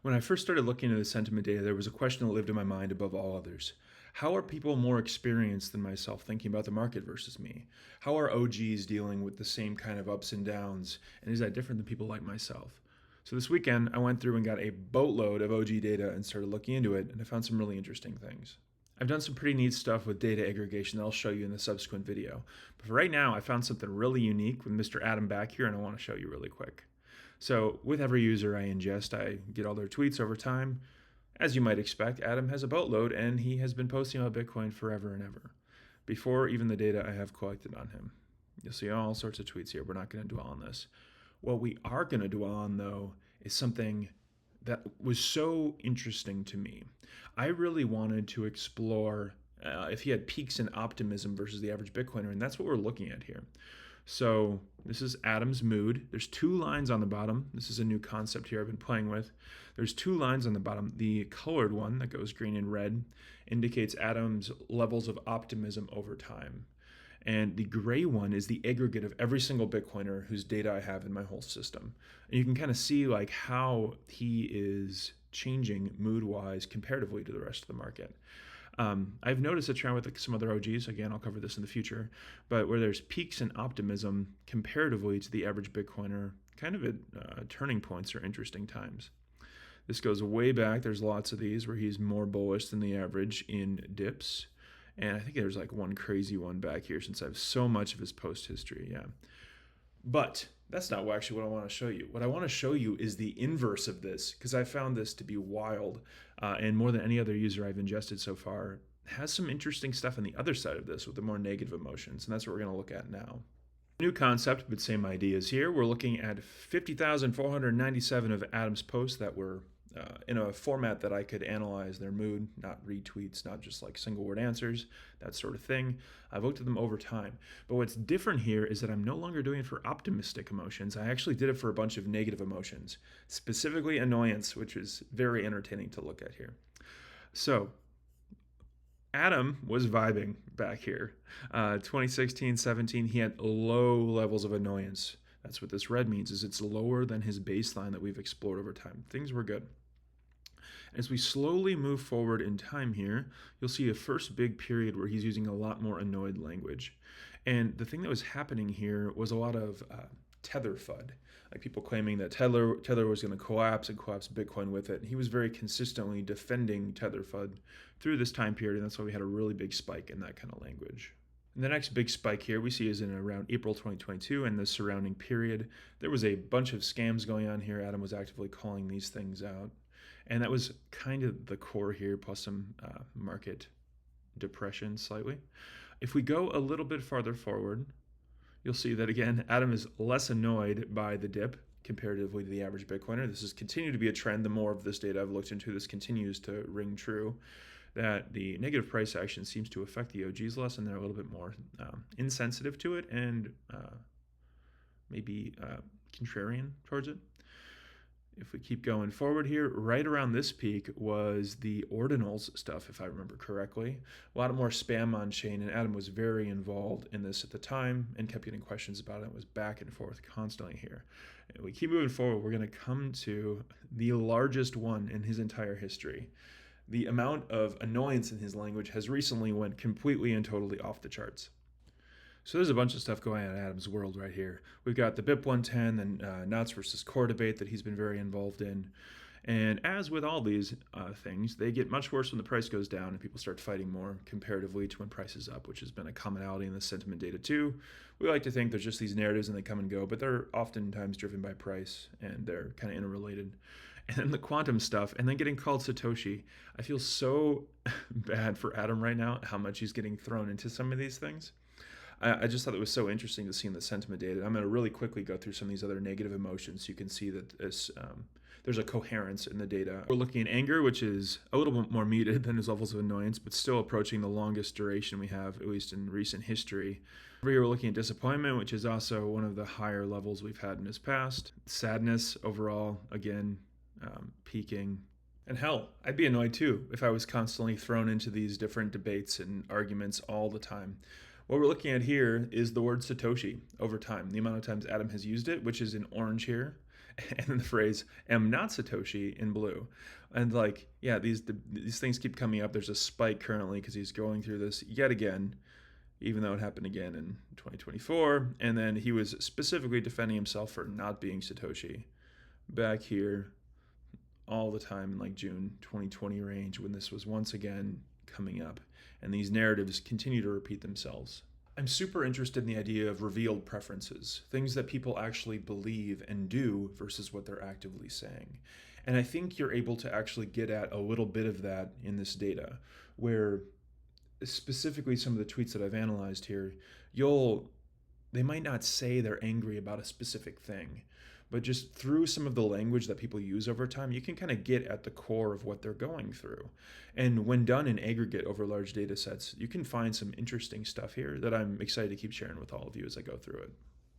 When I first started looking into the sentiment data, there was a question that lived in my mind above all others. How are people more experienced than myself thinking about the market versus me? How are OGs dealing with the same kind of ups and downs? And is that different than people like myself? So this weekend, I went through and got a boatload of OG data and started looking into it, and I found some really interesting things. I've done some pretty neat stuff with data aggregation that I'll show you in the subsequent video. But for right now, I found something really unique with Mr. Adam back here, and I want to show you really quick. So with every user I ingest, I get all their tweets over time. As you might expect, Adam has a boatload, and he has been posting about Bitcoin forever and ever, before even the data I have collected on him. You'll see all sorts of tweets here. We're not going to dwell on this. What we are going to dwell on, though, is something that was so interesting to me. I really wanted to explore if he had peaks in optimism versus the average Bitcoiner, and that's what we're looking at here. So this is Adam's mood. There's two lines on the bottom. This is a new concept here I've been playing with. There's two lines on the bottom. The colored one that goes green and red indicates Adam's levels of optimism over time. And the gray one is the aggregate of every single Bitcoiner whose data I have in my whole system. And you can kind of see like how he is changing mood-wise comparatively to the rest of the market. I've noticed a trend with some other OGs, again, I'll cover this in the future, but where there's peaks in optimism comparatively to the average Bitcoiner, kind of at turning points or interesting times. This goes way back. There's lots of these where he's more bullish than the average in dips. And I think there's like one crazy one back here since I have so much of his post history. Yeah. But that's not actually what I want to show you. What I want to show you is the inverse of this, because I found this to be wild, and more than any other user I've ingested so far has some interesting stuff on the other side of this with the more negative emotions, and that's what we're going to look at now. New concept, but same ideas here. We're looking at 50,497 of Adam's posts that were in a format that I could analyze their mood, not retweets, not just like single word answers, that sort of thing. I've looked at them over time. But what's different here is that I'm no longer doing it for optimistic emotions. I actually did it for a bunch of negative emotions, specifically annoyance, which is very entertaining to look at here. So Adam was vibing back here. 2016, 17, he had low levels of annoyance. That's what this red means, is it's lower than his baseline that we've explored over time. Things were good. As we slowly move forward in time here, you'll see a first big period where he's using a lot more annoyed language. And the thing that was happening here was a lot of Tether FUD, like people claiming that Tether was going to collapse and collapse Bitcoin with it. And he was very consistently defending Tether FUD through this time period, and that's why we had a really big spike in that kind of language. And the next big spike here we see is in around April 2022 and the surrounding period. There was a bunch of scams going on here. Adam was actively calling these things out. And that was kind of the core here, plus some market depression slightly. If we go a little bit farther forward, you'll see that, again, Adam is less annoyed by the dip comparatively to the average Bitcoiner. This has continued to be a trend. The more of this data I've looked into, this continues to ring true, that the negative price action seems to affect the OGs less, and they're a little bit more insensitive to it and maybe contrarian towards it. If we keep going forward here, right around this peak was the ordinals stuff, if I remember correctly. A lot more spam on chain, and Adam was very involved in this at the time and kept getting questions about it. It was back and forth constantly here. And we keep moving forward, we're going to come to the largest one in his entire history. The amount of annoyance in his language has recently went completely and totally off the charts. So there's a bunch of stuff going on in Adam's world right here. We've got the BIP 110 and Knots versus Core debate that he's been very involved in. And as with all these things, they get much worse when the price goes down and people start fighting more comparatively to when price is up, which has been a commonality in the sentiment data too. We like to think there's just these narratives and they come and go, but they're oftentimes driven by price and they're kind of interrelated. And then the quantum stuff, and then getting called Satoshi. I feel so bad for Adam right now, how much he's getting thrown into some of these things. I just thought it was so interesting to see in the sentiment data. I'm going to really quickly go through some of these other negative emotions so you can see that there's a coherence in the data. We're looking at anger, which is a little bit more muted than his levels of annoyance, but still approaching the longest duration we have, at least in recent history. Over here, we're looking at disappointment, which is also one of the higher levels we've had in his past. Sadness overall, again, peaking. And hell, I'd be annoyed too if I was constantly thrown into these different debates and arguments all the time. What we're looking at here is the word Satoshi over time, the amount of times Adam has used it, which is in orange here, and then the phrase "am not Satoshi" in blue. And like, yeah, these things keep coming up. There's a spike currently because he's going through this yet again, even though it happened again in 2024. And then he was specifically defending himself for not being Satoshi back here all the time in like June 2020 range when this was once again coming up. And these narratives continue to repeat themselves. I'm super interested in the idea of revealed preferences, things that people actually believe and do versus what they're actively saying. And I think you're able to actually get at a little bit of that in this data, where specifically some of the tweets that I've analyzed here, they might not say they're angry about a specific thing, but just through some of the language that people use over time, you can kind of get at the core of what they're going through. And when done in aggregate over large data sets, you can find some interesting stuff here that I'm excited to keep sharing with all of you as I go through it.